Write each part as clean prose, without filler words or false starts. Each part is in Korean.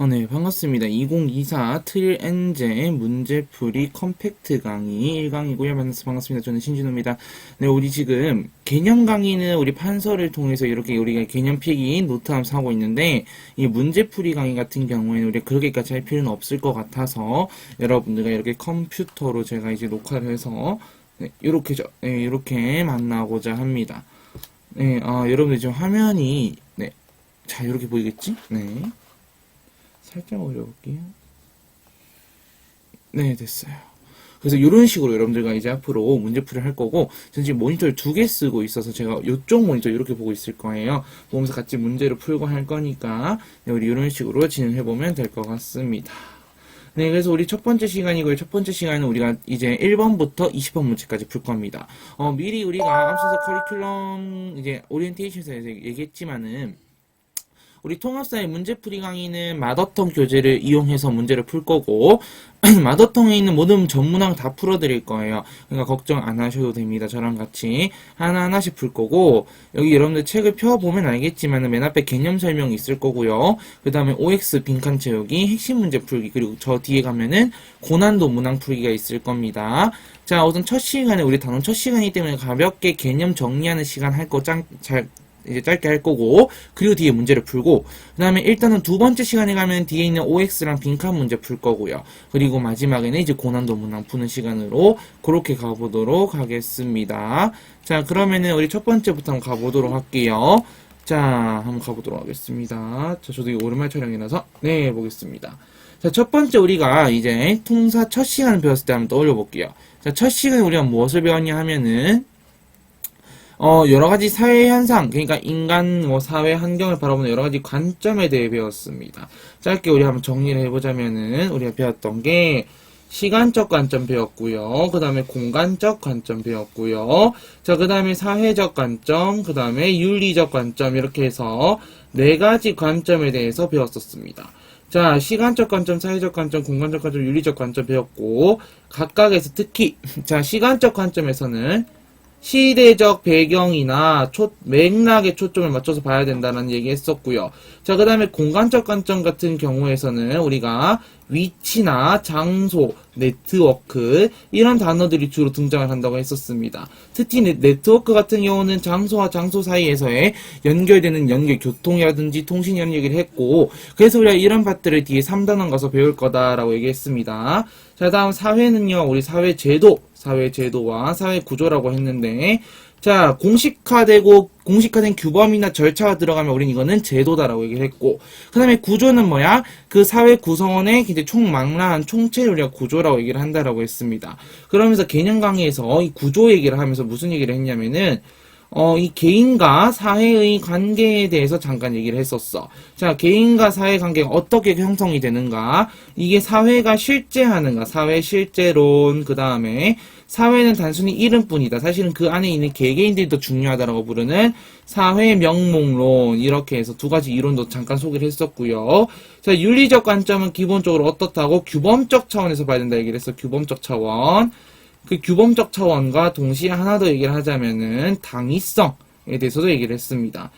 네, 반갑습니다. 2024 트릴엔제 문제풀이 컴팩트 강의 1강이고요. 만나서 반갑습니다. 저는 신진우입니다. 네, 우리 지금 개념 강의는 우리 판서를 통해서 이렇게 우리가 개념 필기 노트하면서 하고 있는데, 이 문제풀이 강의 같은 경우에는 우리가 그렇게까지 할 필요는 없을 것 같아서 여러분들과 이렇게 컴퓨터로 제가 이제 녹화를 해서 네, 이렇게 만나고자 합니다. 네, 여러분들 지금 화면이 네, 자, 이렇게 보이겠지? 네. 살짝 올려볼게요. 네, 됐어요. 그래서 이런 식으로 여러분들과 이제 앞으로 문제풀이를 할 거고, 저는 지금 모니터를 2개 쓰고 있어서 제가 이쪽 모니터 이렇게 보고 있을 거예요. 보면서 같이 문제를 풀고 할 거니까, 네, 우리 이런 식으로 진행해보면 될 것 같습니다. 네, 그래서 우리 첫 번째 시간이고요. 첫 번째 시간은 우리가 이제 1번부터 20번 문제까지 풀 겁니다. 미리 우리가 앞서서 커리큘럼, 이제 오리엔테이션에서 얘기했지만은, 우리 통합사의 문제풀이 강의는 마더텅 교재를 이용해서 문제를 풀 거고 마더텅에 있는 모든 전문항 다 풀어드릴 거예요. 그러니까 걱정 안 하셔도 됩니다. 저랑 같이 하나하나씩 풀 거고 여기 여러분들 책을 펴보면 알겠지만 맨 앞에 개념 설명이 있을 거고요. 그 다음에 OX 빈칸 채우기, 핵심 문제 풀기, 그리고 저 뒤에 가면은 고난도 문항 풀기가 있을 겁니다. 자, 우선 첫 시간에 우리 단원 첫 시간이기 때문에 가볍게 개념 정리하는 시간 할 거 이제 짧게 할 거고, 그리고 뒤에 문제를 풀고, 그 다음에 일단은 두 번째 시간에 가면 뒤에 있는 OX랑 빈칸 문제 풀 거고요. 그리고 마지막에는 이제 고난도 문항 푸는 시간으로 그렇게 가보도록 하겠습니다. 자, 그러면은 우리 첫 번째부터 한번 가보도록 할게요. 자, 한번 가보도록 하겠습니다. 자, 저도 이거 오랜만에 촬영이라서, 네, 보겠습니다. 자, 첫 번째 우리가 이제 통사 첫 시간을 배웠을 때 한번 떠올려 볼게요. 자, 첫 시간에 우리가 무엇을 배웠냐 하면은, 여러 가지 사회 현상, 그러니까 인간, 사회 환경을 바라보는 여러 가지 관점에 대해 배웠습니다. 짧게 우리 한번 정리를 해보자면은, 우리가 배웠던 게, 시간적 관점 배웠고요. 그 다음에 공간적 관점 배웠고요. 자, 그 다음에 사회적 관점, 그 다음에 윤리적 관점, 이렇게 해서 네 가지 관점에 대해서 배웠었습니다. 자, 시간적 관점, 사회적 관점, 공간적 관점, 윤리적 관점 배웠고, 각각에서 특히, 자, 시간적 관점에서는 시대적 배경이나 맥락에 초점을 맞춰서 봐야 된다는 얘기 했었고요. 자, 그 다음에 공간적 관점 같은 경우에서는 우리가 위치나 장소, 네트워크 이런 단어들이 주로 등장을 한다고 했었습니다. 특히 네트워크 같은 경우는 장소와 장소 사이에서의 연결되는 교통이라든지 통신 이런 얘기를 했고, 그래서 우리가 이런 것들을 뒤에 3단원 가서 배울 거다라고 얘기했습니다. 자, 다음 사회는요, 우리 사회제도와 사회구조라고 했는데, 자, 공식화된 규범이나 절차가 들어가면 우린 이거는 제도다라고 얘기를 했고, 그 다음에 구조는 뭐야? 그 사회 구성원의 이제 총망라한 총체를 우리가 구조라고 얘기를 한다라고 했습니다. 그러면서 개념 강의에서 이 구조 얘기를 하면서 무슨 얘기를 했냐면은, 이 개인과 사회의 관계에 대해서 잠깐 얘기를 했었어. 자, 개인과 사회 관계가 어떻게 형성이 되는가? 이게 사회가 실제하는가? 사회 실제론, 그 다음에 사회는 단순히 이름뿐이다. 사실은 그 안에 있는 개개인들이 더 중요하다라고 부르는 사회 명목론, 이렇게 해서 두 가지 이론도 잠깐 소개를 했었고요. 자, 윤리적 관점은 기본적으로 어떻다고? 규범적 차원에서 봐야 된다 얘기를 했어. 규범적 차원. 그 규범적 차원과 동시에 하나 더 얘기를 하자면은 당위성에 대해서도 얘기를 했습니다.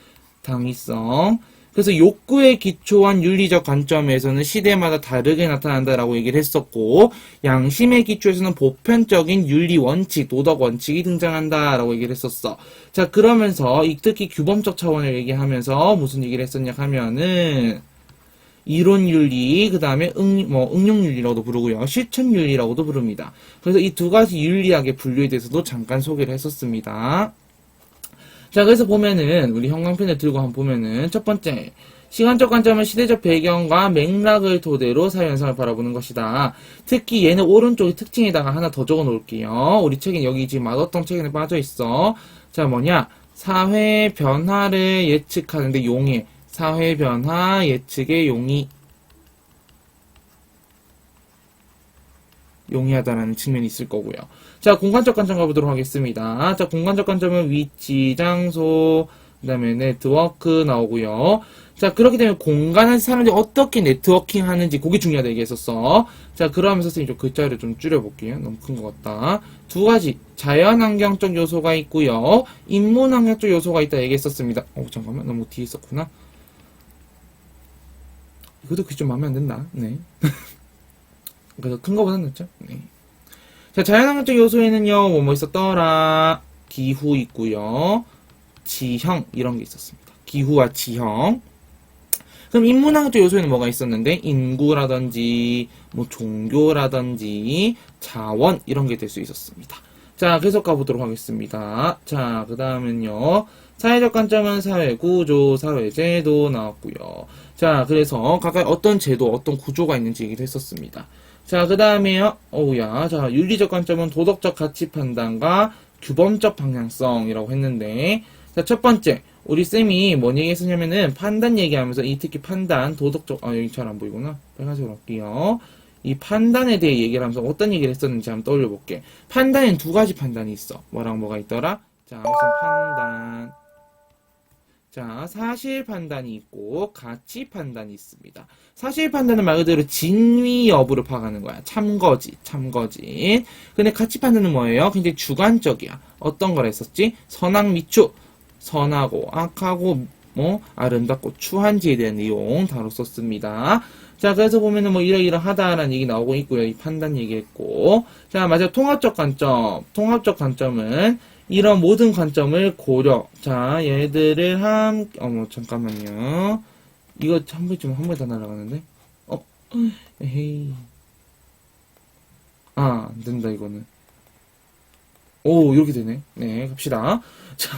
당위성. 그래서 욕구에 기초한 윤리적 관점에서는 시대마다 다르게 나타난다라고 얘기를 했었고, 양심의 기초에서는 보편적인 윤리 원칙, 도덕 원칙이 등장한다라고 얘기를 했었어. 자, 그러면서 특히 규범적 차원을 얘기하면서 무슨 얘기를 했었냐 하면은 이론윤리, 그 다음에 응용윤리라고도 부르고요. 실천윤리라고도 부릅니다. 그래서 이 두 가지 윤리학의 분류에 대해서도 잠깐 소개를 했었습니다. 자, 그래서 보면은 우리 형광펜을 들고 한번 보면은 첫 번째, 시간적 관점은 시대적 배경과 맥락을 토대로 사회현상을 바라보는 것이다. 특히 얘는 오른쪽에 특징에다가 하나 더 적어 놓을게요. 우리 책에 여기 지금 맛없던 책에 빠져 있어. 자, 뭐냐? 사회 변화를 예측하는데 용해. 사회 변화 예측의 용이하다라는 측면이 있을 거고요. 자, 공간적 관점 가보도록 하겠습니다. 자, 공간적 관점은 위치, 장소, 그 다음에 네트워크 나오고요. 자, 그렇기 때문에 공간에서 사람들이 어떻게 네트워킹 하는지 그게 중요하다 얘기했었어. 자, 그러면서 선생님 좀 글자를 좀 줄여볼게요. 너무 큰 것 같다. 두 가지 자연환경적 요소가 있고요. 인문환경적 요소가 있다 얘기했었습니다. 잠깐만, 너무 뒤에 있었구나. 이것도 그게 좀 마음에 안 든다. 네. 그래서 큰 거보다는 낫죠. 네. 자, 자연환경적 요소에는요, 뭐 있었더라. 기후 있고요. 지형, 이런 게 있었습니다. 기후와 지형. 그럼 인문학적 요소에는 뭐가 있었는데, 인구라든지, 뭐 종교라든지, 자원, 이런 게 될 수 있었습니다. 자, 계속 가보도록 하겠습니다. 자, 그 다음은요. 사회적 관점은 사회구조, 사회제도 나왔고요. 자, 그래서 각각 어떤 제도, 어떤 구조가 있는지 얘기를 했었습니다. 자, 그 다음에요. 자, 윤리적 관점은 도덕적 가치 판단과 규범적 방향성이라고 했는데, 자, 첫 번째. 우리 쌤이 뭔 얘기 했었냐면은, 판단 얘기하면서, 이 특히 판단, 도덕적, 여기 잘 안 보이구나. 빨간색으로 할게요. 이 판단에 대해 얘기를 하면서 어떤 얘기를 했었는지 한번 떠올려 볼게. 판단에는 두 가지 판단이 있어. 뭐랑 뭐가 있더라? 자, 우선 판단. 자, 사실 판단이 있고, 가치 판단이 있습니다. 사실 판단은 말 그대로 진위 여부를 파악하는 거야. 참거진. 근데 가치 판단은 뭐예요? 굉장히 주관적이야. 어떤 걸 했었지? 선악 미추. 선하고, 악하고, 아름답고, 추한지에 대한 내용 다뤘었습니다. 자, 그래서 보면은 이러이러하다라는 얘기 나오고 있고요. 이 판단 얘기했고. 자, 마지막 통합적 관점. 통합적 관점은 이런 모든 관점을 고려. 자, 얘들을 잠깐만요. 이거 한 번에 다 날아가는데? 에헤이. 안 된다, 이거는. 이렇게 되네. 네, 갑시다. 자,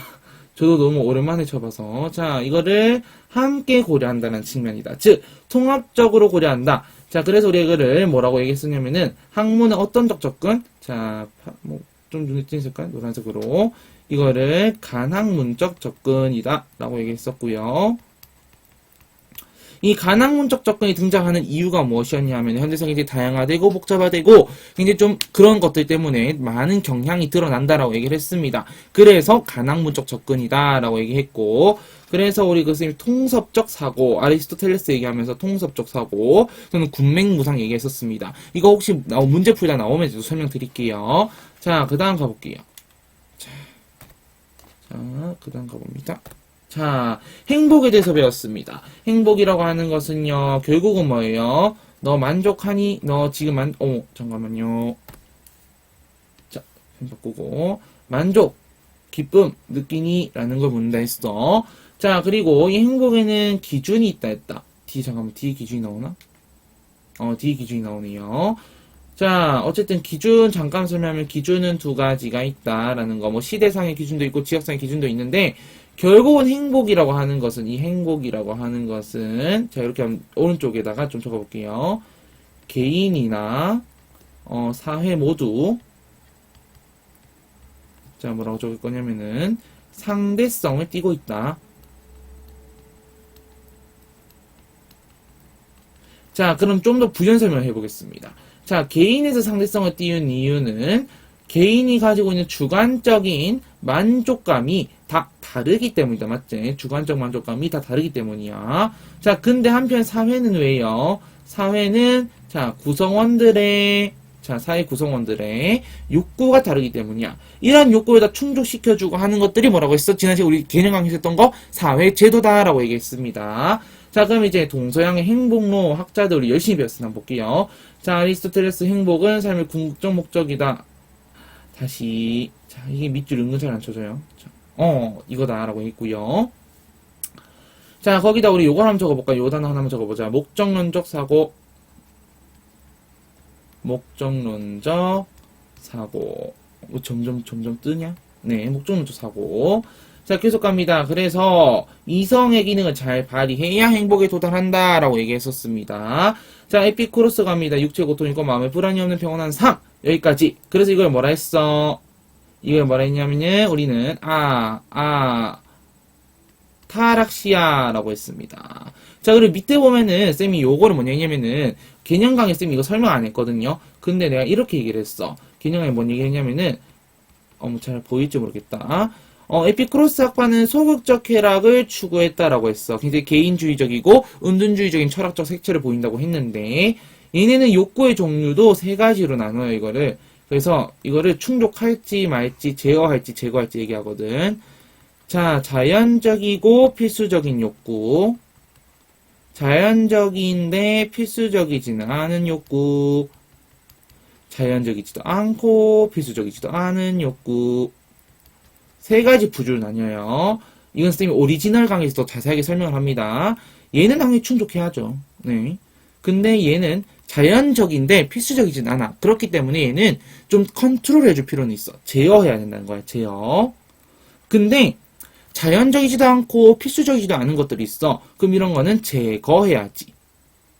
저도 너무 오랜만에 쳐봐서. 자, 이거를 함께 고려한다는 측면이다. 즉, 통합적으로 고려한다. 자, 그래서 우리 이거를 뭐라고 얘기했었냐면은, 학문의 어떤 접근? 자, 좀 눈에 띄는 색깔? 노란색으로. 이거를 간학문적 접근이다. 라고 얘기했었고요. 이 간학문적 접근이 등장하는 이유가 무엇이었냐 하면 현대성이 이제 다양화되고 복잡화되고 굉장히 좀 그런 것들 때문에 많은 경향이 드러난다라고 얘기를 했습니다. 그래서 간학문적 접근이다 라고 얘기했고 그래서 우리 교수님 통섭적 사고 아리스토텔레스 얘기하면서 통섭적 사고 저는 군맹무상 얘기했었습니다. 이거 혹시 문제 풀다 나오면 좀 설명드릴게요. 자, 그 다음 가볼게요. 자, 그 다음 가봅니다. 자, 행복에 대해서 배웠습니다. 행복이라고 하는 것은요, 결국은 뭐예요? 너 만족하니? 너 지금 잠깐만요. 자, 바꾸고, 만족, 기쁨, 느끼니? 라는 걸 묻는다 했어. 자, 그리고 이 행복에는 기준이 있다 했다. 뒤에 기준이 나오나? 뒤에 기준이 나오네요. 자, 어쨌든 기준 잠깐 설명하면 기준은 두 가지가 있다라는 거. 시대상의 기준도 있고 지역상의 기준도 있는데 결국은 행복이라고 하는 것은 자, 이렇게 오른쪽에다가 좀 적어 볼게요. 개인이나 사회 모두 자, 뭐라고 적을 거냐면은 상대성을 띠고 있다. 자, 그럼 좀 더 부연 설명을 해보겠습니다. 자, 개인에서 상대성을 띄운 이유는 개인이 가지고 있는 주관적인 만족감이 다 다르기 때문이다. 맞지? 주관적 만족감이 다 다르기 때문이야. 자, 근데 한편 사회는 왜요? 사회는, 자, 사회 구성원들의 욕구가 다르기 때문이야. 이런 욕구를 다 충족시켜주고 하는 것들이 뭐라고 했어? 지난 시간에 우리 개념 강의에서 했던 거? 사회제도다라고 얘기했습니다. 자, 그럼 이제 동서양의 행복론 학자들이 열심히 배웠으니 한번 볼게요. 자, 아리스토텔레스 행복은 삶의 궁극적 목적이다. 다시, 자, 이게 밑줄 은근 잘 안 쳐져요. 자, 이거다라고 했고요. 자, 거기다 우리 요거 한번 적어볼까요? 요 단어 하나만 적어보자. 목적론적 사고. 점점 뜨냐? 네, 목적론적 사고. 자, 계속 갑니다. 그래서 이성의 기능을 잘 발휘해야 행복에 도달한다 라고 얘기했었습니다. 자, 에피쿠로스 갑니다. 육체 고통 있고 마음에 불안이 없는 평온한 삶. 여기까지. 그래서 이걸 뭐라 했어? 이걸 뭐라 했냐면요. 우리는 타락시아라고 했습니다. 자, 그리고 밑에 보면은 쌤이 요거를 뭐냐 했냐면은 개념 강의 쌤이 이거 설명 안 했거든요. 근데 내가 이렇게 얘기를 했어. 개념 강의 뭔 얘기 했냐면은 잘 보일지 모르겠다. 에피쿠로스 학파는 소극적 쾌락을 추구했다라고 했어. 굉장히 개인주의적이고 은둔주의적인 철학적 색채를 보인다고 했는데 얘네는 욕구의 종류도 세 가지로 나눠요. 이거를. 그래서 이거를 충족할지 말지 제어할지 얘기하거든. 자, 자연적이고 필수적인 욕구. 자연적인데 필수적이지는 않은 욕구. 자연적이지도 않고 필수적이지도 않은 욕구. 세 가지 부류로 나뉘어요. 이건 선생님이 오리지널 강의에서 더 자세하게 설명을 합니다. 얘는 당연히 충족해야죠. 네. 근데 얘는 자연적인데 필수적이진 않아. 그렇기 때문에 얘는 좀 컨트롤 해줄 필요는 있어. 제어해야 된다는 거야. 제어. 근데 자연적이지도 않고 필수적이지도 않은 것들이 있어. 그럼 이런 거는 제거해야지.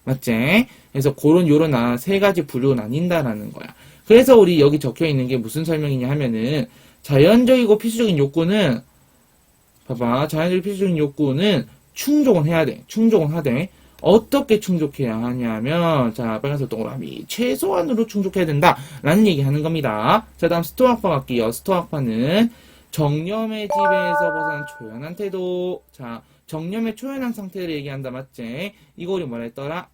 맞지? 그래서 요런 세 가지 부류로 나뉜다라는 거야. 그래서 우리 여기 적혀 있는 게 무슨 설명이냐 하면은 자연적이고 필수적인 욕구는 봐봐. 자연적이고 필수적인 욕구는 충족은 해야 돼. 충족은 하되 어떻게 충족해야 하냐면 자 빨간색 동그라미 최소한으로 충족해야 된다라는 얘기 하는 겁니다. 자 다음 스토아파 갈게요. 스토아파는 정념의 지배에서 벗어난 초연한 태도. 자 정념의 초연한 상태를 얘기한다. 맞지? 이거 우리 뭐라 했더라?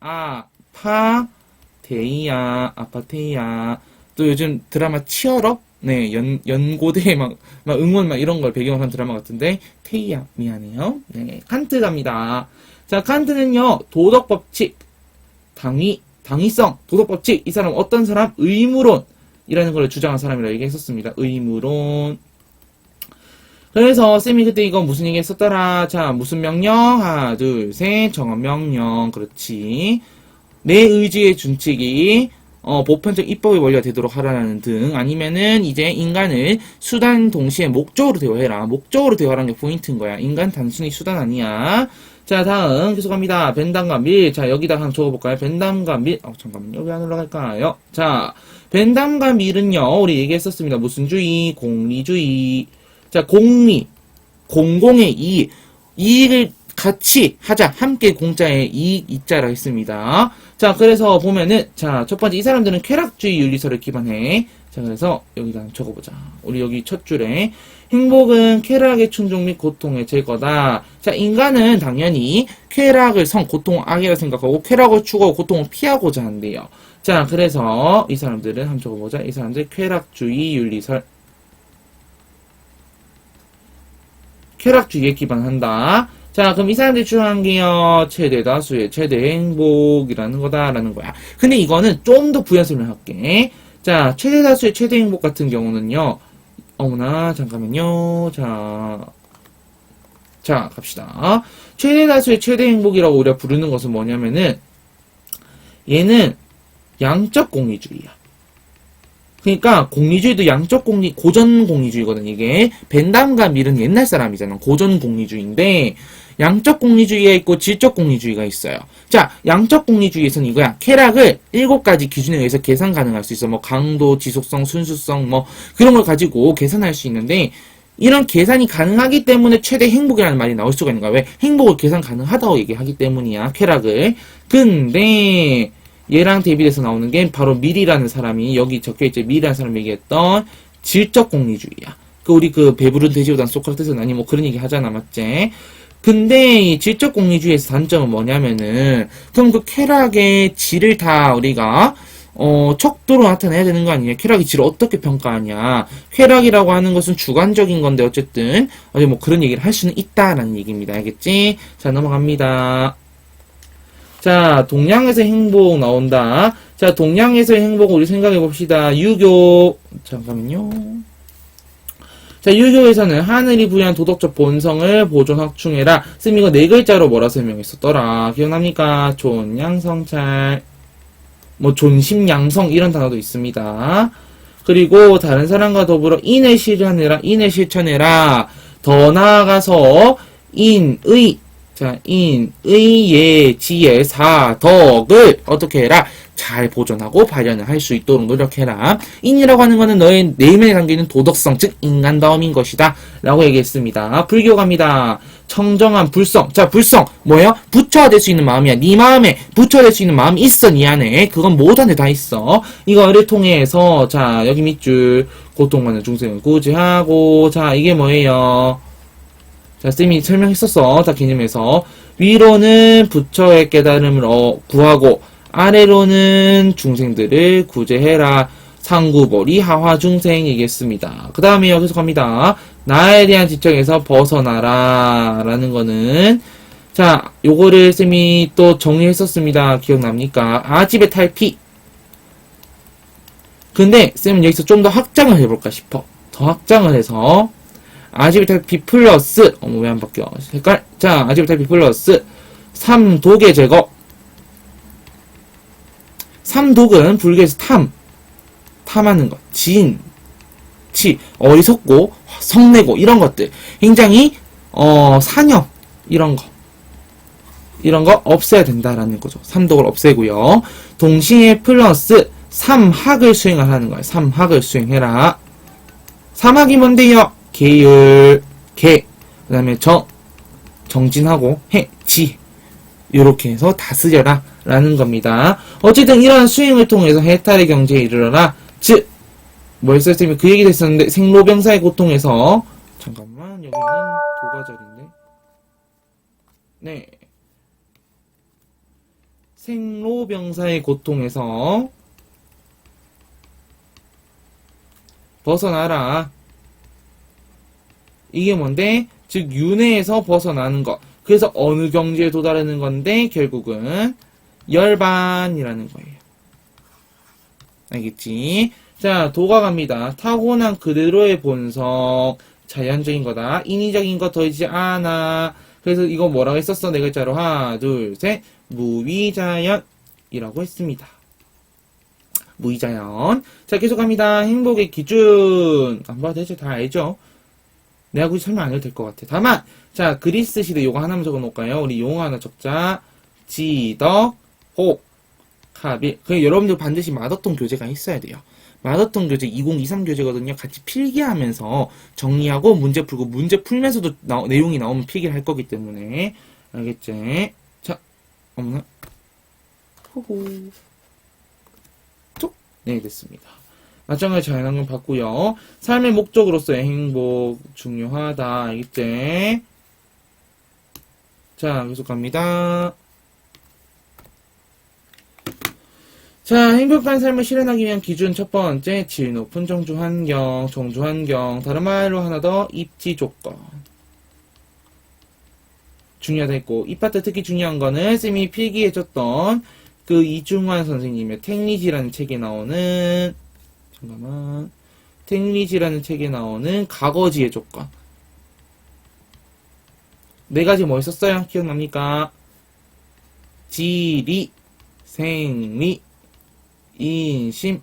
아파테이아. 또 요즘 드라마 치얼업? 네, 연고대 막 응원 이런 걸 배경으로 한 드라마 같은데, 테이아, 미안해요. 네, 칸트 갑니다. 자, 칸트는요, 도덕법칙, 당위성, 도덕법칙, 이 사람 어떤 사람? 의무론이라는 걸 주장한 사람이라고 얘기했었습니다. 의무론. 그래서 쌤이 그때 이거 무슨 얘기 했었더라? 자, 무슨 명령? 하나, 둘, 셋, 정언명령. 그렇지. 내 의지의 준칙이 보편적 입법의 원리가 되도록 하라는 등 아니면은 이제 인간을 수단 동시에 목적으로 대화해라. 목적으로 대화라는 게 포인트인 거야. 인간 단순히 수단 아니야. 자 다음 계속합니다. 벤담과 밀. 자 여기다 한번 적어볼까요? 벤담과 밀. 잠깐만요. 왜 안 올라갈까요? 자 벤담과 밀은요. 우리 얘기했었습니다. 무슨 주의? 공리주의. 자 공리. 공공의 이익. 이익을 같이 하자. 함께 공짜의 이익 이자라 했습니다. 자, 그래서 보면은, 자, 첫 번째, 이 사람들은 쾌락주의 윤리설을 기반해. 자, 그래서 여기다 적어보자. 우리 여기 첫 줄에. 행복은 쾌락의 충족 및 고통의 제거다. 자, 인간은 당연히 쾌락을 고통을 악이라 생각하고 쾌락을 추구하고 고통을 피하고자 한대요. 자, 그래서 이 사람들은 한번 적어보자. 이 사람들 쾌락주의 윤리설. 쾌락주의에 기반한다. 자, 그럼 이 사람들이 주장한 게요, 최대 다수의 최대 행복이라는 거다라는 거야. 근데 이거는 좀 더 부연 설명할게. 자, 최대 다수의 최대 행복 같은 경우는요, 어머나, 잠깐만요. 자, 갑시다. 최대 다수의 최대 행복이라고 우리가 부르는 것은 뭐냐면은, 얘는 양적 공리주의야. 그러니까 공리주의도 양적 공리, 고전 공리주의거든. 이게 벤담과 밀은 옛날 사람이잖아. 고전 공리주의인데 양적 공리주의가 있고 질적 공리주의가 있어요. 자, 양적 공리주의에서는 이거야. 쾌락을 7가지 기준에 의해서 계산 가능할 수 있어. 뭐 강도, 지속성, 순수성 뭐 그런 걸 가지고 계산할 수 있는데 이런 계산이 가능하기 때문에 최대 행복이라는 말이 나올 수가 있는 거야. 왜? 행복을 계산 가능하다고 얘기하기 때문이야. 쾌락을. 근데 얘랑 대비돼서 나오는 게 바로 밀이라는 사람이 여기 적혀있죠. 밀이라는 사람이 얘기했던 질적 공리주의야. 우리 배부른 돼지보단 소크라테스는 아니 뭐 그런 얘기 하잖아. 맞지? 근데 이 질적 공리주의에서 단점은 뭐냐면은 그럼 그 쾌락의 질을 다 우리가 척도로 나타내야 되는 거 아니냐. 쾌락의 질을 어떻게 평가하냐. 쾌락이라고 하는 것은 주관적인 건데 어쨌든 뭐 그런 얘기를 할 수는 있다라는 얘기입니다. 알겠지? 자 넘어갑니다. 자, 동양에서의 행복 나온다. 자, 동양에서의 행복 우리 생각해 봅시다. 유교. 잠깐만요. 자, 유교에서는 하늘이 부여한 도덕적 본성을 보존 확충해라. 쌤 이거 4글자로 뭐라 설명했었더라. 기억납니까? 존양성찰. 뭐 존심양성 이런 단어도 있습니다. 그리고 다른 사람과 더불어 인을 실천해라. 더 나아가서 인의. 자, 인의 지혜 사덕을 어떻게 해라? 잘 보존하고 발현을 할 수 있도록 노력해라. 인이라고 하는 거는 너의 내면에 담겨있는 도덕성, 즉 인간다움인 것이다 라고 얘기했습니다. 불교 갑니다. 청정한 불성. 자, 불성 뭐예요? 부처가 될 수 있는 마음이야. 네 마음에 부처가 될 수 있는 마음이 있어. 네 안에. 그건 모든 데 다 있어. 이거를 통해서 자, 여기 밑줄 고통받는 중생을 구제하고 자, 이게 뭐예요? 자, 쌤이 설명했었어. 다 개념에서. 위로는 부처의 깨달음을 구하고, 아래로는 중생들을 구제해라. 상구보리 하화중생 얘기했습니다. 그 다음에 계속 갑니다. 나에 대한 지적에서 벗어나라. 라는 거는, 자, 요거를 쌤이 또 정리했었습니다. 기억납니까? 아집의 탈피. 근데 쌤은 여기서 좀 더 확장을 해볼까 싶어. 더 확장을 해서 아집의 탈피 플러스 왜 안 바뀌어? 색깔. 자, 아집의 탈피 플러스 3독의 제거. 3독은 불교에서 탐하는 것, 어리석고 성내고 이런 것들 굉장히 사념 이런 거 없애야 된다라는 거죠. 3독을 없애고요. 동시에 플러스 3학을 수행을 하는 거예요. 3학을 수행해라. 3학이 뭔데요? 계율, 그 다음에 정진하고 지 이렇게 해서 다스려라 라는 겁니다. 어쨌든 이러한 수행을 통해서 해탈의 경지에 이르러라. 즉 뭐였어요? 쌤이 그 얘기도 했었는데 생로병사의 고통에서 잠깐만 여기는 도가절인데 네 생로병사의 고통에서 벗어나라. 이게 뭔데? 즉 윤회에서 벗어나는 것. 그래서 어느 경지에 도달하는 건데 결국은 열반이라는 거예요. 알겠지? 자, 도가 갑니다. 타고난 그대로의 본성, 자연적인 거다. 인위적인 거 더이지 않아. 그래서 이거 뭐라고 했었어? 네 글자로 하나, 둘, 셋. 무위자연이라고 했습니다. 무위자연. 자, 계속 갑니다. 행복의 기준. 안 봐도 되죠? 다 알죠? 내가 굳이 설명 안 해도 될 것 같아. 다만, 자, 그리스 시대 요거 하나만 적어 놓을까요? 우리 용어 하나 적자. 지덕, 혹, 카빌. 여러분들 반드시 마더톤 교재가 있어야 돼요. 마더톤 교재 2023 교재거든요. 같이 필기하면서 정리하고 문제 풀고 문제 풀면서도 내용이 나오면 필기를 할 거기 때문에 알겠지? 자, 어머나. 호호. 톡. 네, 됐습니다. 마찬가지 자연환경 봤고요. 삶의 목적으로서의 행복 중요하다. 알겠지? 자, 계속 갑니다. 자, 행복한 삶을 실현하기 위한 기준 첫 번째, 질 높은 정주환경, 다른 말로 하나 더, 입지 조건. 중요하다 했고, 이 파트 특히 중요한 거는 쌤이 필기해줬던 그 이중환 선생님의 택리지라는 책에 나오는 과거지의 조건. 네 가지 뭐 있었어요? 기억납니까? 지리, 생리, 인심,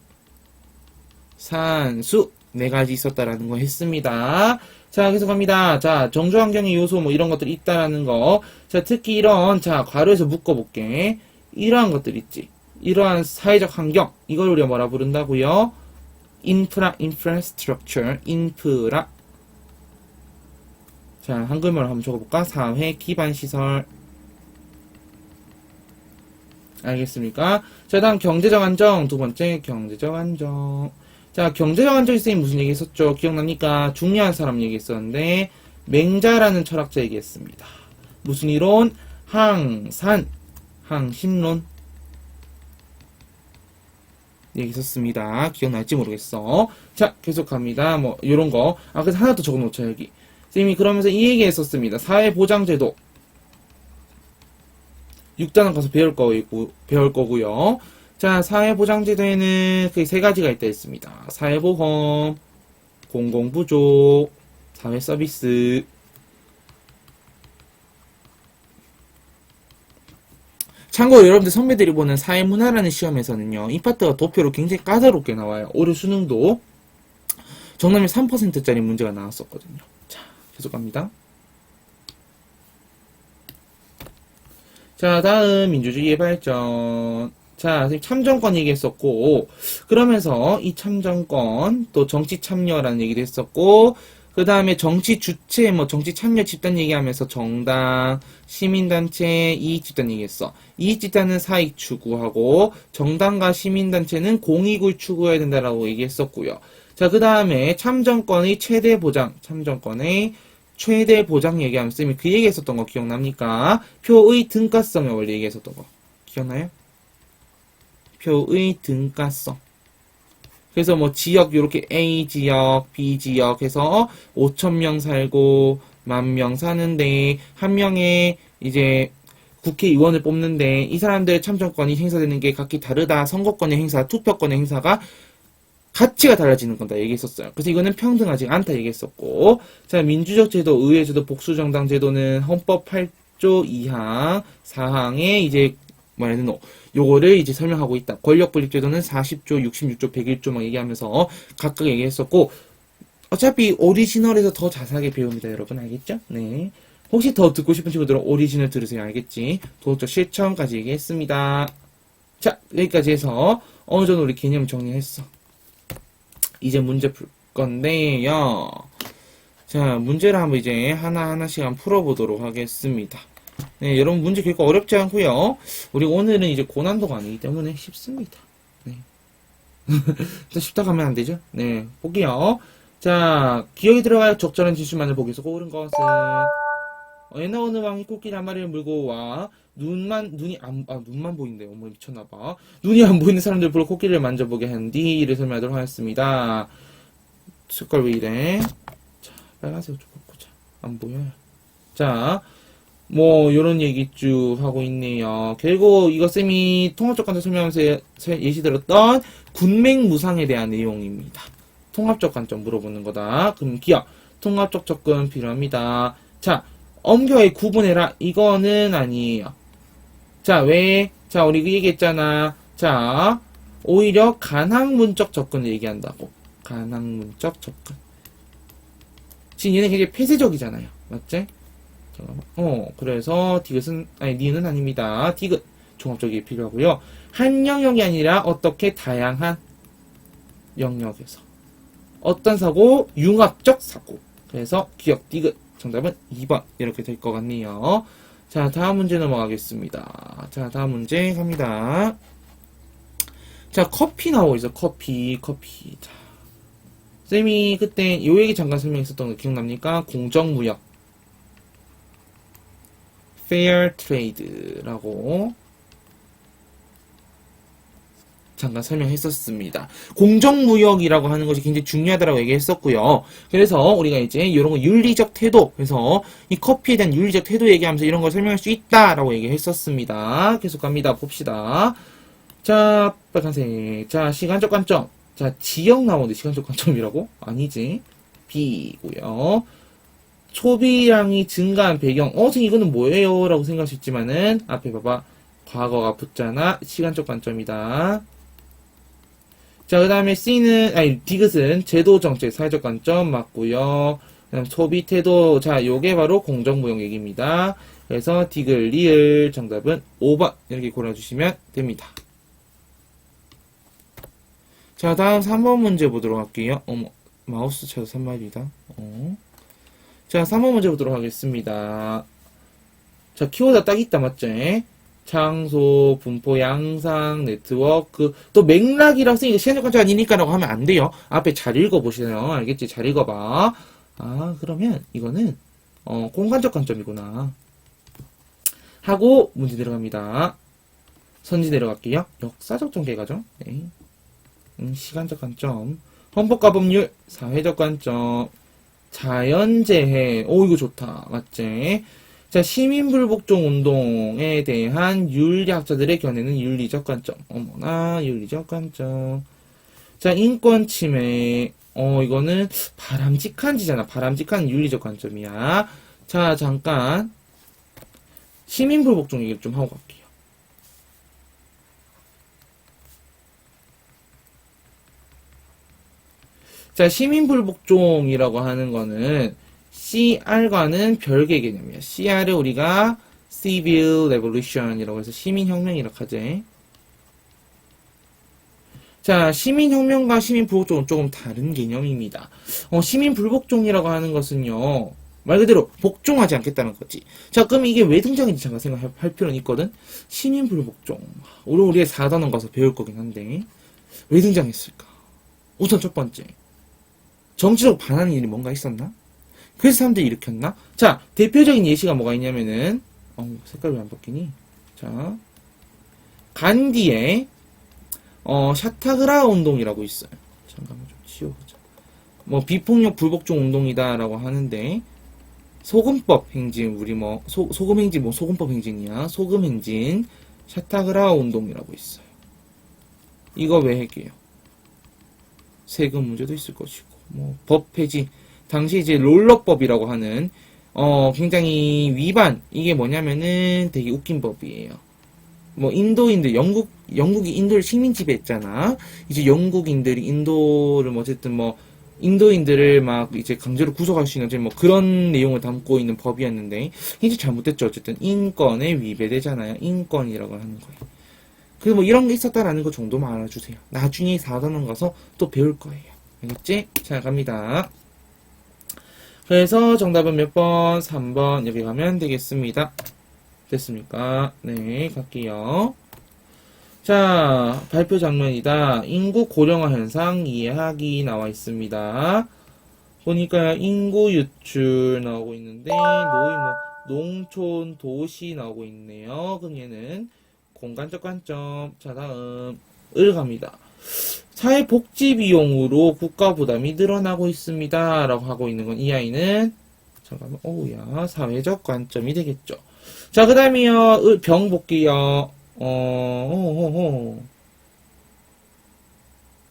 산수 네 가지 있었다라는 거 했습니다. 자, 계속 갑니다. 자, 정주환경의 요소 뭐 이런 것들이 있다라는 거. 자, 특히 이런 괄호에서 묶어볼게. 이러한 것들 있지. 이러한 사회적 환경 이걸 우리가 뭐라 부른다고요? infrastructure, 인프라. 자, 한글말로 한번 적어볼까? 사회 기반 시설. 알겠습니까? 자, 다음 경제적 안정. 두 번째, 경제적 안정. 자, 경제적 안정이 쌤이 무슨 얘기 했었죠? 기억납니까? 중요한 사람 얘기했었는데, 맹자라는 철학자 얘기했습니다. 무슨 이론? 항신론. 얘기했었습니다. 기억날지 모르겠어. 자, 계속 갑니다. 뭐, 요런 거. 그래서 하나 더 적어 놓자, 여기. 쌤이 그러면서 이 얘기 했었습니다. 사회보장제도. 6단원 가서 배울 거고요. 자, 사회보장제도에는 그 세 가지가 있다 했습니다. 사회보험, 공공부조, 사회서비스. 참고로 여러분들 선배들이 보는 사회문화라는 시험에서는요. 이 파트가 도표로 굉장히 까다롭게 나와요. 올해 수능도 정답률 3%짜리 문제가 나왔었거든요. 자, 계속 갑니다. 자, 다음 민주주의의 발전. 자, 참정권 얘기했었고, 그러면서 이 참정권, 또 정치 참여라는 얘기도 했었고, 그 다음에 정치 주체, 정치 참여 집단 얘기하면서 정당, 시민단체, 이익집단 얘기했어. 이익집단은 사익 추구하고, 정당과 시민단체는 공익을 추구해야 된다라고 얘기했었고요. 자, 그 다음에 참정권의 최대 보장, 참정권의 최대 보장 얘기하면 쌤이 그 얘기 했었던 거 기억납니까? 표의 등가성을 원래 얘기했었던 거. 기억나요? 표의 등가성. 그래서 뭐 지역 요렇게 A 지역, B 지역 해서 5,000명 살고 10,000명 사는데 한 명의 이제 국회의원을 뽑는데 이 사람들의 참정권이 행사되는 게 각기 다르다. 선거권의 행사, 투표권의 행사가 가치가 달라지는 건다 얘기했었어요. 그래서 이거는 평등하지 않다 얘기했었고, 자, 민주적 제도, 의회 제도, 복수정당 제도는 헌법 8조 2항, 4항에 이제 말하는 요거를 이제 설명하고 있다. 권력분립 제도는 40조, 66조, 101조 막 얘기하면서 각각 얘기했었고, 어차피 오리지널에서 더 자세하게 배웁니다, 여러분. 알겠죠? 네. 혹시 더 듣고 싶은 친구들은 오리지널 들으세요. 알겠지? 도덕적 실천까지 얘기했습니다. 자, 여기까지 해서 어느 정도 우리 개념 정리했어. 이제 문제 풀 건데요. 자, 문제를 한번 이제 하나하나씩 한번 풀어보도록 하겠습니다. 네, 여러분 문제 결코 어렵지 않고요. 우리 오늘은 이제 고난도가 아니기 때문에 쉽습니다. 네. 또 쉽다고 하면 안 되죠? 네, 볼게요. 자, 기억이 들어가야 적절한 진술만을 보기 위해서 고른 것은 옛날 어느 왕이 코끼리 한 마리를 물고 와 눈만 보인대요. 어머 미쳤나봐. 눈이 안 보이는 사람들 불러 코끼리를 만져보게 한 뒤를 설명하도록 하겠습니다. 색깔 왜 이래? 자, 빨간색 좀 바꾸자. 안 보여요. 자, 뭐 요런 얘기 쭉 하고 있네요. 결국 이거 쌤이 통합적 관점 설명하면서 예시 들었던 군맹무상에 대한 내용입니다. 통합적 관점 물어보는 거다. 그럼 기억. 통합적 접근 필요합니다. 자, 엄격하게 구분해라. 이거는 아니에요. 자, 왜? 자, 우리 그 얘기했잖아. 자, 오히려 간학문적 접근을 얘기한다고. 간학문적 접근. 지금 얘네 굉장히 폐쇄적이잖아요. 맞지? 그래서 디귿은, 아니, 니는 아닙니다. 디귿. 종합적이 필요하고요. 한 영역이 아니라 어떻게 다양한 영역에서. 어떤 사고? 융합적 사고. 그래서 기억 디귿. 정답은 2번. 이렇게 될 것 같네요. 자, 다음 문제 넘어가겠습니다. 자, 다음 문제 갑니다. 자, 커피 나오고 있어. 커피. 자, 쌤이 그때 요 얘기 잠깐 설명했었던 거 기억납니까? 공정무역. fair trade라고 잠깐 설명했었습니다. 공정무역이라고 하는 것이 굉장히 중요하다고 얘기했었고요. 그래서 우리가 이제 이런 거 윤리적 태도, 그래서 이 커피에 대한 윤리적 태도 얘기하면서 이런 걸 설명할 수 있다라고 얘기했었습니다. 계속 갑니다. 봅시다. 자, 빨간색. 자, 시간적 관점. 자, 지역 나오는데 시간적 관점이라고? 아니지. B고요. 소비량이 증가한 배경. 선생님 이거는 뭐예요? 라고 생각할 수 있지만은 앞에 봐봐. 과거가 붙잖아. 시간적 관점이다. 자, 그 다음에 디귿은 제도 정책, 사회적 관점 맞고요. 그다음 소비 태도, 자, 요게 바로 공정무역 얘기입니다. 그래서 디귿, 리을 정답은 5번 이렇게 골라주시면 됩니다. 자, 다음 3번 문제 보도록 할게요. 어머, 마우스 쳐서 3마리다. 자, 3번 문제 보도록 하겠습니다. 자, 키워드 딱 있다, 맞지? 장소, 분포, 양상, 네트워크, 또 맥락이라고 쓰니까 시간적 관점 아니니까라고 하면 안 돼요. 앞에 잘 읽어보시네요. 알겠지? 잘 읽어봐. 아, 그러면 이거는 공간적 관점이구나. 하고 문제 들어갑니다. 선지 내려갈게요. 역사적 전개가죠. 네. 시간적 관점. 헌법과 법률, 사회적 관점, 자연재해. 이거 좋다. 맞지? 자, 시민불복종 운동에 대한 윤리학자들의 견해는 윤리적 관점. 어머나, 윤리적 관점. 자, 인권 침해. 이거는 바람직한 지잖아. 바람직한 윤리적 관점이야. 자, 잠깐. 시민불복종 얘기를 좀 하고 갈게요. 자, 시민불복종이라고 하는 거는 CR과는 별개의 개념이야. CR을 우리가 Civil Revolution이라고 해서 시민혁명이라고 하지. 자, 시민혁명과 시민불복종은 조금 다른 개념입니다. 시민불복종이라고 하는 것은요, 말 그대로 복종하지 않겠다는 거지. 자, 그럼 이게 왜 등장했는지 잠깐 생각할 필요는 있거든. 시민불복종. 우리의 4단원 가서 배울 거긴 한데, 왜 등장했을까? 우선 첫 번째. 정치적 반하는 일이 뭔가 있었나? 그래서 사람들이 일으켰나? 자, 대표적인 예시가 뭐가 있냐면은, 색깔 왜 안 바뀌니? 자, 간디의, 샤타그라 운동이라고 있어요. 잠깐만 좀 치워보자. 비폭력 불복종 운동이다라고 하는데, 소금법 행진, 우리 뭐, 소금 행진, 뭐 소금법 행진이야. 소금 행진, 샤타그라 운동이라고 있어요. 이거 왜 할게요? 세금 문제도 있을 것이고, 뭐, 법 폐지. 당시 이제 롤러법이라고 하는, 굉장히 위반. 이게 뭐냐면은 되게 웃긴 법이에요. 뭐, 인도인들, 영국이 인도를 식민 지배했잖아. 이제 영국인들이 인도를 뭐 어쨌든 뭐, 인도인들을 막 이제 강제로 구속할 수 있는 뭐 그런 내용을 담고 있는 법이었는데, 이제 잘못됐죠. 어쨌든 인권에 위배되잖아요. 인권이라고 하는 거예요. 그래서 뭐 이런 게 있었다라는 거 정도만 알아주세요. 나중에 4단원 가서 또 배울 거예요. 알겠지? 자, 갑니다. 그래서 정답은 몇 번? 3번. 여기 가면 되겠습니다. 됐습니까? 네, 갈게요. 자, 발표 장면이다. 인구 고령화 현상 이해하기 나와 있습니다. 보니까 인구 유출 나오고 있는데, 농촌, 도시 나오고 있네요. 그럼 얘는 공간적 관점. 자, 다음. 을 갑니다. 사회복지 비용으로 국가 부담이 늘어나고 있습니다. 라고 하고 있는 건 이 아이는, 잠깐만, 오우야, 사회적 관점이 되겠죠. 자, 그 다음이요. 병 볼게요.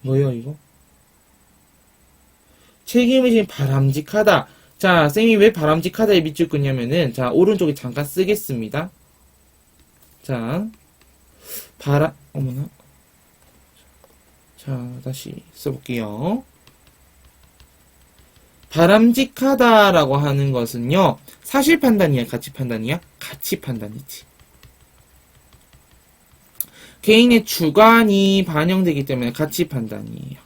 뭐예요, 이거? 책임의심 바람직하다. 자, 쌤이 왜 바람직하다에 밑줄 긋냐면은, 자, 오른쪽에 잠깐 쓰겠습니다. 자, 어머나. 자, 다시 써볼게요. 바람직하다라고 하는 것은요, 사실 판단이야, 가치 판단이야? 가치 판단이지. 개인의 주관이 반영되기 때문에 가치 판단이에요.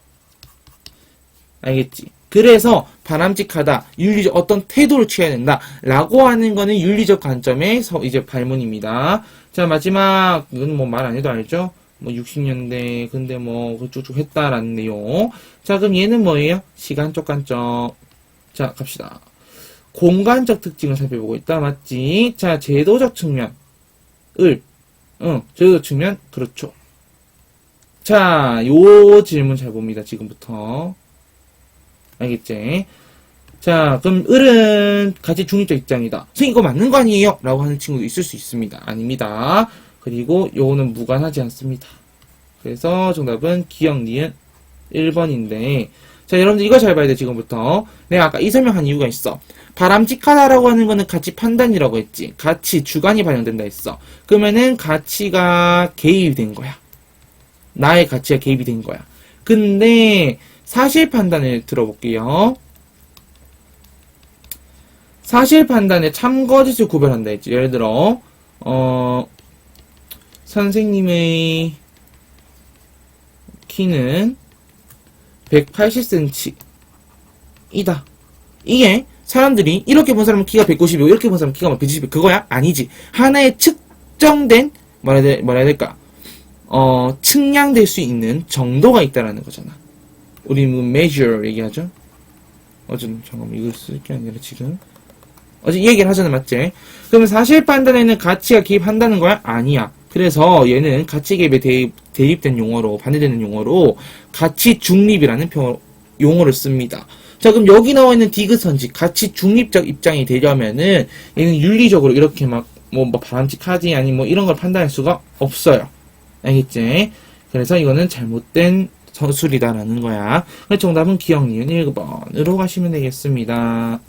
알겠지? 그래서 바람직하다, 윤리적 어떤 태도를 취해야 된다 라고 하는 거는 윤리적 관점의 이제 발문입니다. 자, 마지막 이건 뭐 말 안 해도 알죠? 뭐 60년대 근데 뭐 쭉쭉 했다라는 내용. 자, 그럼 얘는 뭐예요? 시간적 관점. 자, 갑시다. 공간적 특징을 살펴보고 있다. 맞지? 자, 제도적 측면. 제도적 측면. 그렇죠. 자, 요 질문 잘 봅니다. 지금부터. 알겠지? 자, 그럼 을은 가치 중립적 입장이다. 선생님 이거 맞는 거 아니에요? 라고 하는 친구도 있을 수 있습니다. 아닙니다. 그리고 요거는 무관하지 않습니다. 그래서 정답은 기억, 니은 1번인데, 자, 여러분들 이거 잘 봐야 돼, 지금부터. 내가 아까 이 설명한 이유가 있어. 바람직하다라고 하는 거는 가치 판단이라고 했지. 가치, 주관이 반영된다 했어. 그러면은 가치가 개입이 된 거야. 나의 가치가 개입이 된 거야. 근데 사실 판단을 들어볼게요. 사실 판단에 참거짓을 구별한다 했지. 예를 들어, 선생님의 키는 180cm 이다. 이게 사람들이 이렇게 본 사람은 키가 190이고 이렇게 본 사람은 키가 170 그거야? 아니지. 하나의 측정된 뭐라 해야 될까? 측량될 수 있는 정도가 있다라는 거잖아. 우리 뭐 measure 얘기하죠. 잠깐만 이걸 쓸 게 아니라 지금 이 얘기를 하잖아, 맞지? 그러면 사실 판단에는 가치가 개입한다는 거야? 아니야. 그래서 얘는 가치 개입에 대입된 용어로, 반대되는 용어로 가치 중립이라는 용어를 씁니다. 자, 그럼 여기 나와 있는 디귿선지, 가치 중립적 입장이 되려면은 얘는 윤리적으로 이렇게 뭐 바람직하지, 아니 뭐 이런 걸 판단할 수가 없어요. 알겠지? 그래서 이거는 잘못된 서술이다라는 거야. 정답은 기억, 니은 1번으로 가시면 되겠습니다.